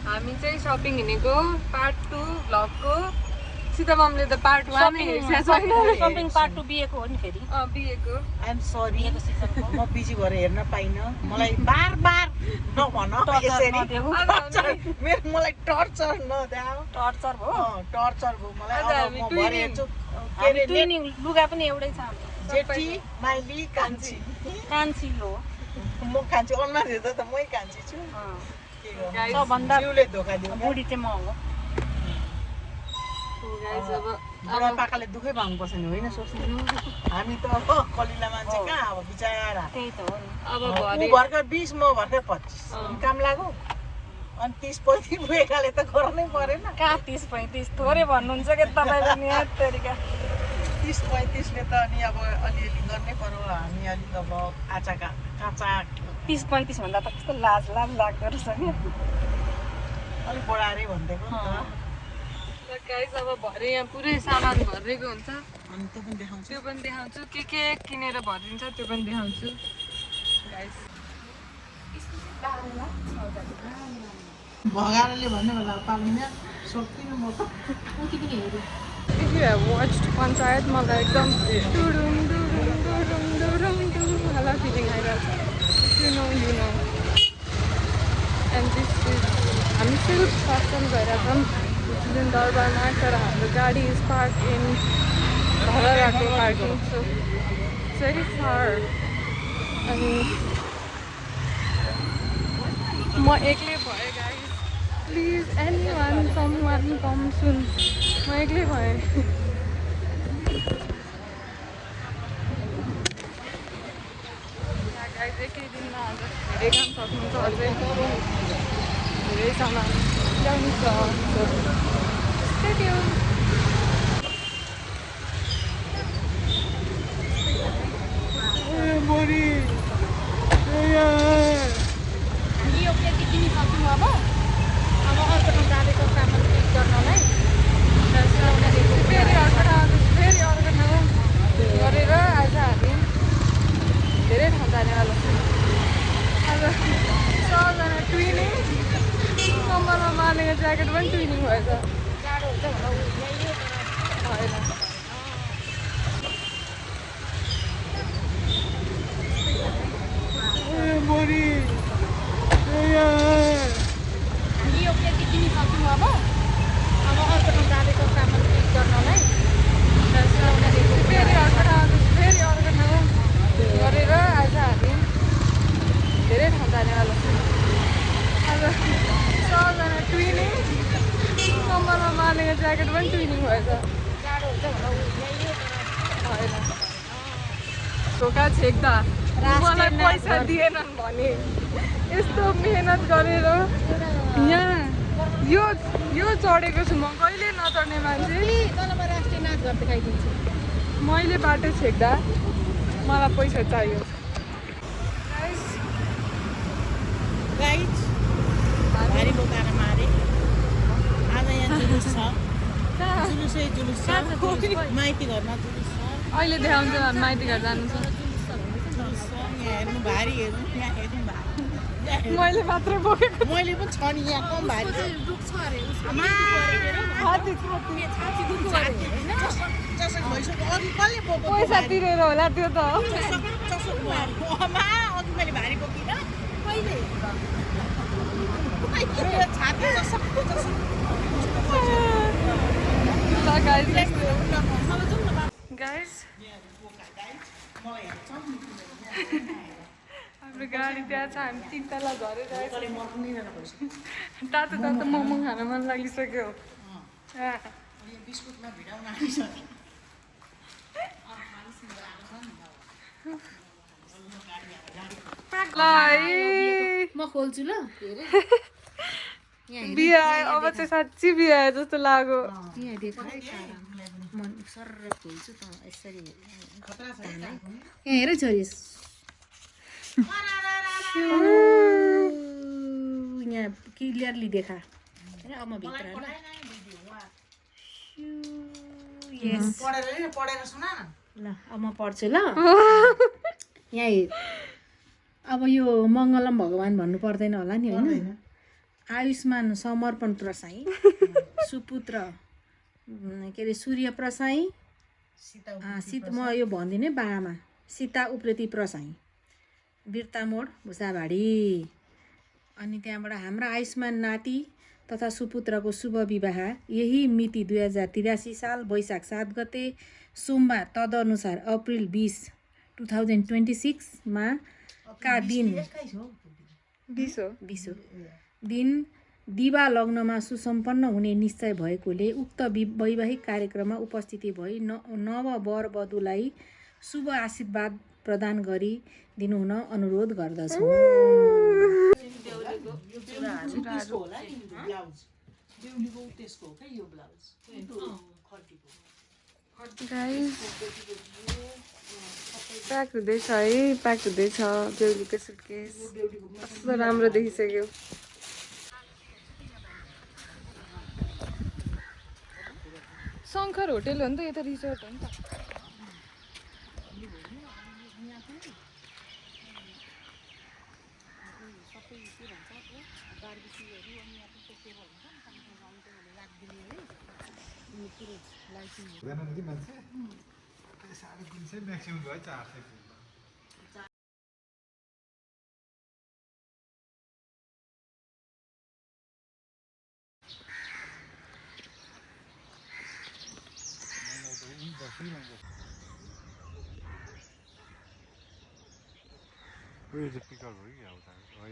हामी चाहिँ सपिङ हिँडेको पार्ट 2 भ्लगको सीता ममले त पार्ट 1 नै हेर्छ छैन सपिङ पार्ट 2 बिएको हो नि फेरि बिएको आई एम सरी म बिजी भएर हेर्न पाइनँ मलाई बार नभन मेरो मलाई टर्चर नदेऊ टर्चर भयो मलाई अब म भरे हेर्छु हामी ट्विनिङ लुगा पनि एउटै छ हाम्रो जेठी माइली कान्छी हो म कान्छी अनुहार हेर्दा त मै कान्छी छु सबभन्दा जिउले धोका दियो बुढी चाहिँ म हो बुढापाकाले दुःखै पाउनुपर्छ नि होइन सोच्नु हामी त कलिला मान्छे कहाँ अब बिचारा त्यही त हो नि अब ऊ भर्खर 20 म भर्खर 25 काम लाग्यो अनि 30-35 पुगेकाले त गर्नै परेन कहाँ 30-35 थोरै भन्नुहुन्छ कि तपाईँ पनि याद तरिका 30-35 ले त अनि अब अलिअलि गर्नै पर्यो हामी अलिक अब काँचा 30-35 भन्दा त कस्तो लाज लाग्दो रहेछ नि अलिक बढाएरै भनिदिएको नि त गाइस अब भरे यहाँ पुरै सामान भरिएको हुन्छ अनि त्यो पनि देखाउँछु के किनेर भरिन्छ त्यो पनि देखाउँछु गाइस भगारले भन्ने बेला पाल्दिन सक्दिनँ म त If you have watched Panchayat, मलाई एकदम दुरुम वाला फिलिङ आइरहेको छ you know and this is हामी सिल्क फसन गइरहेछौँ जुन दरबारमा तर हाम्रो गाडी इज पार्क इन भरराको पार्किङ सो very far अनि म एक्लै भएँ guys please anyone someone come soon म एक्लै भएँ गाइस एकै दिनमा आज धेरै काम सक्नुहुन्छ अझै धेरै सामान ल्याउनु छ stay tuned मोरी यो केटी किनी सक्नु अब अर्को ठाउँ जाँदैको सामान पिक गर्नलाई फेरि अर्को ठाउँ गरेर आज हामी धेरै ठाउँ जानेवाला छौँ आज सबजना ट्विनिङ कम्मरमा मार्नेको ज्याकेट पनि ट्विनिङ भएछ जाडो हुन्छ होइन मोरी यो केटी किनी सक्नु अब अर्को ठाउँ जाँदैको सामान पिक गर्नलाई फेरि अर्को ठाउँ गरेर आज हामी धेरै ठाउँ जानेवाला छौँ आज सबजना ट्विनिङ कम्मरमा मार्नेको ज्याकेट पनि ट्विनिङ भएछ जाडो हुन्छ होइन ढोका छेक्दा मलाई पैसा दिएनन् भने यस्तो मेहनत गरेर यहाँ यो चढेको छु म कहिले नचढ्ने मान्छे तलमा राष्ट्रिय नाच घर देखाइदिन्छु मैले बाटो छेक्दा मलाई पैसा चाहियो गाइज भारी बोकाएर मारे आज यहाँ जुलुस छ जुलुस छ माइती घरमा जुलुस छ अहिले देखाउँछ माइती घर जानु छ जुलुस छ यहाँ हेर्नु भारी हेर्नु यहाँ हेर्नु भारी मैले मात्रै बोकेको मैले पनि छ नि यहाँ कम भारी जसो भइसक्यो अघि कसले बोक्यो पैसा तिरेर होला त्यो त अघि मैले भारी बोकिनँ कहिले छाती गाइस हाम्रो गाडी त्यहाँ छ हामी 3 तला झरेर तातो मोमो खान मन लागिसक्यो बिस्कुटमा भिडाउन आइसक्यो म खोल्छु ल बिहा अब चाहिँ साँच्ची बिहा जस्तो लाग्यो यहाँ देखाइ म सर खोल्छु त यसरी यहाँ हेर छोरी यहाँ क्लियरली देखा हैन अब म भित्र पढेर सुना ल अब म पढ्छु ल यहाँ अब यो मङ्गलम भगवान भन्नु पर्दैन होला नि हैन आयुष्मान समर्पण प्रसाई सुपुत्र के अरे सूर्य प्रसाई म यो भन्दिनँ बाआमा सीता उप्रेती प्रसाई बिर्ता मोड भुसाभाडी। अनि त्यहाँबाट हाम्रा आयुष्मान नाति तथा सुपुत्रको शुभ विवाह यही मिति 2083 साल वैशाख 7 गते सोमबार तदनुसार अप्रिल 20 2026 का दिन 20 दिन दिवा लग्नमा सुसम्पन्न हुने निश्चय भएकोले उक्त वैवाहिक कार्यक्रममा उपस्थिति भई नव वर वधुलाई शुभ आशीर्वाद प्रदान गरी दिनुहुन अनुरोध गर्दछौँ। प्याक हुँदैछ है, प्याक हुँदैछ बेहुलीको सुटकेस। कस्तो राम्रो देखिसक्यो। शङ्कर होटेल हो नि त, यो त रिसोर्ट हो नि त।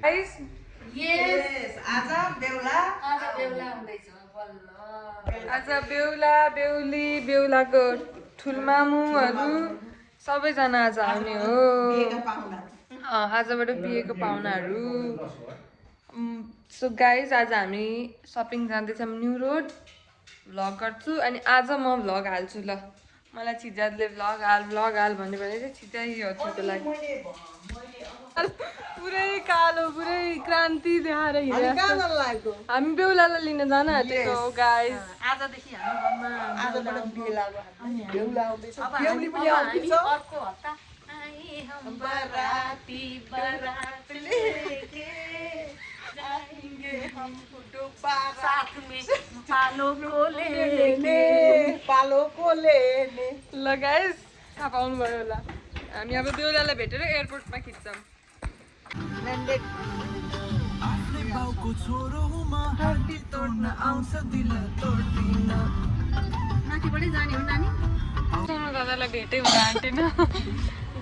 Guys, आज बेहुला आज बेहुला बेहुली बेहुलाको ठुलमामुहरू सबैजना आज आउने हो। आजबाट बिहेको पाहुनाहरू। सो गाइज आज हामी सपिङ जाँदैछौँ न्यू रोड। भ्लग गर्छु अनि आज म भ्लग हाल्छु ल। मलाई छिजाले भ्लग हाल भन्ने भने चाहिँ छिटै हजुरको लागि पुरै कालो पुरै क्रान्ति देखाएर हिँडेको। हामी बेहुलालाई लिन जान आँटेको हो गाइस। आजदेखि हाम्रो घरमा आजबाट बेहुला आउँदैछ। बेहुली पनि आउँदैछ। अर्को हप्ता आए हम बराती बारात लेके जाएंगे हम डुबा साथ में पालो को लेने ल गाइस थाहा पाउनुभयो होला। हामी अब बेहुलालाई भेटेर एयरपोर्टमा खिच्छौँ। माथिबाटै जाने हो नानी। सोनु दादालाई भेटै हुन आँटेन।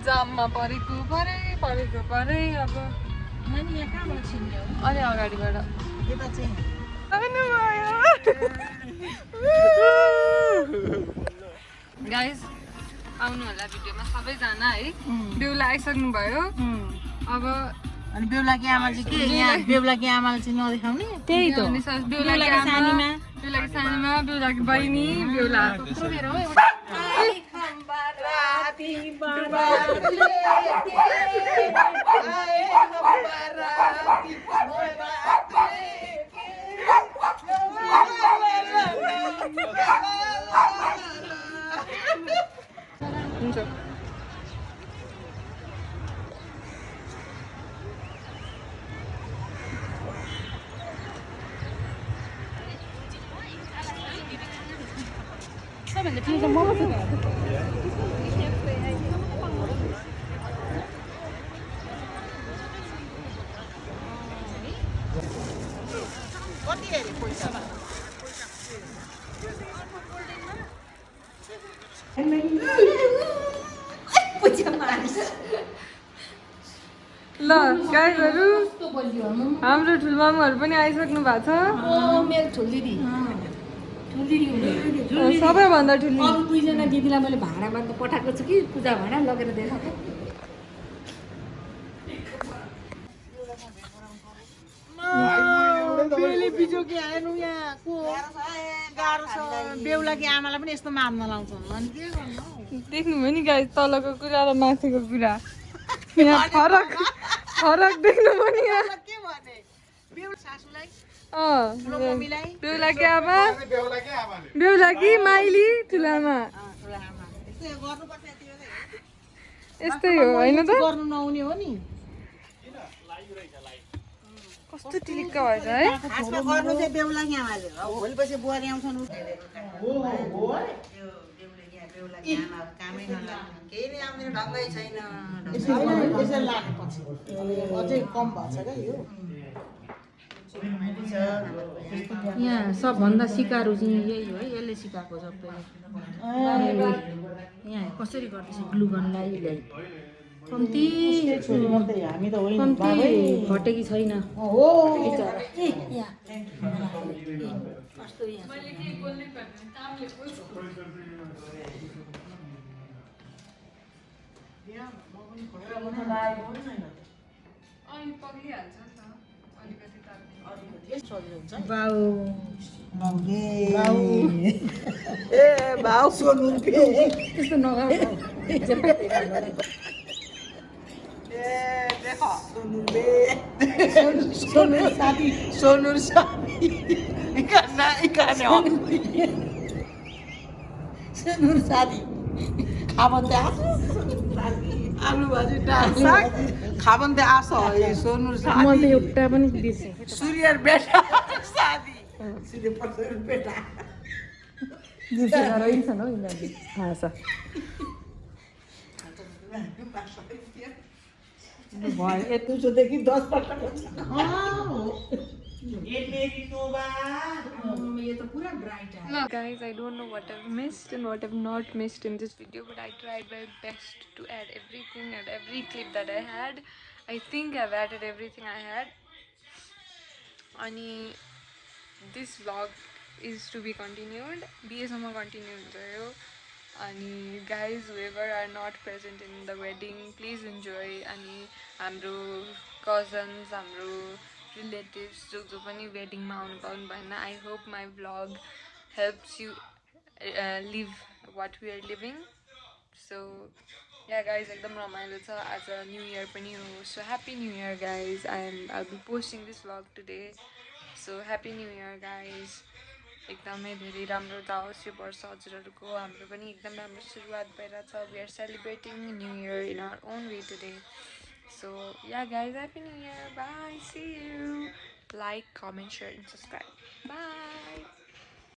जाममा परेको परै अब नानी यहाँ कहाँबाट छिन्यो? अलि अगाडिबाट यता चाहिँ गाइस आउनु होला भिडियोमा सबैजना है। बेहुला आइसक्नु भयो। अब अनि बेहुलाकी आमा चाहिँ के यहाँ बेहुलाकी आमाले चाहिँ नदेखाउने? त्यही त बेहुलाकी सानीमा बेहुलाकी बहिनी बेहुला हुन्छ। सबैले ठिक छ म कस्तो कति हेरे पैसा ल गाइजहरू हाम्रो ठुलमामुहरू पनि आइसक्नु भएको छ। मेरो ठुल दिदी सबैभन्दा ठुली अरू दुईजना दिदीलाई मैले भाडामा त पठाएको छु कि पूजा भाडा लगेर देखाएको। बेहुली बिजोकी आएन यहाँको गाह्रो छ। बेहुलाकी आमालाई पनि यस्तो मार्न लाउँछ अनि के गर्नु हौ? देख्नुभयो नि गाइस तलको कुरा र माथिको कुरा। यहाँ फरक देख्नुभयो नि यहाँ। के भने बेहुला सासूलाई बेहुलाकी आमा बेहुलाकी माइली ठुलामा यस्तै हो होइन त? गर्नु नहुने हो नि। कस्तो टिलिक्क भएछ है खासमा गर्नु चाहिँ बेहुला आमाले हो भोलिपछि बुहारी आउँछन् हो है त्यो बेहुला आमा कामै नलाग्ने केही नै आउने ढङ्गै छैन यसरी लागेपछि अझै कम भएको छ क्या यो यहाँ सबभन्दा सिकारु चाहिँ यही हो है, यसले सिकाएको सबै। यहाँ कसरी गर्दैछ ग्लुगनलाई ल्याइ कम्ती हामी त होइन कम्ती घटेकी छैन हो बिचरा। कस्तो यहाँ बाउ ए भाउ सोनु त्यस्तो नगर्नु सोनु साथी सोनु साथी इकाना इकाने हो सोनु साथी खाबन्ते आलु भाजी डाल साग खाबन्ते आसो है सोनु साथी मैले एउटा पनि बिर्सेँ सूर्य बेटा साथी सूर्य प्रसाद बेटा बिर्सेर रहन्छ न हौ यिनीहरूले थाहा छ भयो तुझोदेखि 10 पल्ट Look, guys, I don't know what I've missed and what I've not missed in this video, but I tried my best to add everything and every clip that I had. I think I've added everything I had. Ani, this vlog is to be continued. BSM continue huncha. Ani, guys, whoever are not present in the wedding, please enjoy. Ani, hamro cousins, hamro relatives जो पनि वेडिङमा आउनु पाउनु भएन. I hope my vlog helps you live what we are living. So yeah guys, एकदम रमाइलो छ. आज new year पनि हो. So happy new year guys. I'll be posting this vlog today. So happy new year guys. एकदमै धेरै राम्रो जाओस् यो वर्ष हजुरहरूको. हाम्रो पनि एकदम राम्रो सुरुवात भइरहेछ. We are celebrating new year in our own way today. So yeah guys, happy new year. Bye, see you. Like, comment, share and subscribe. Bye.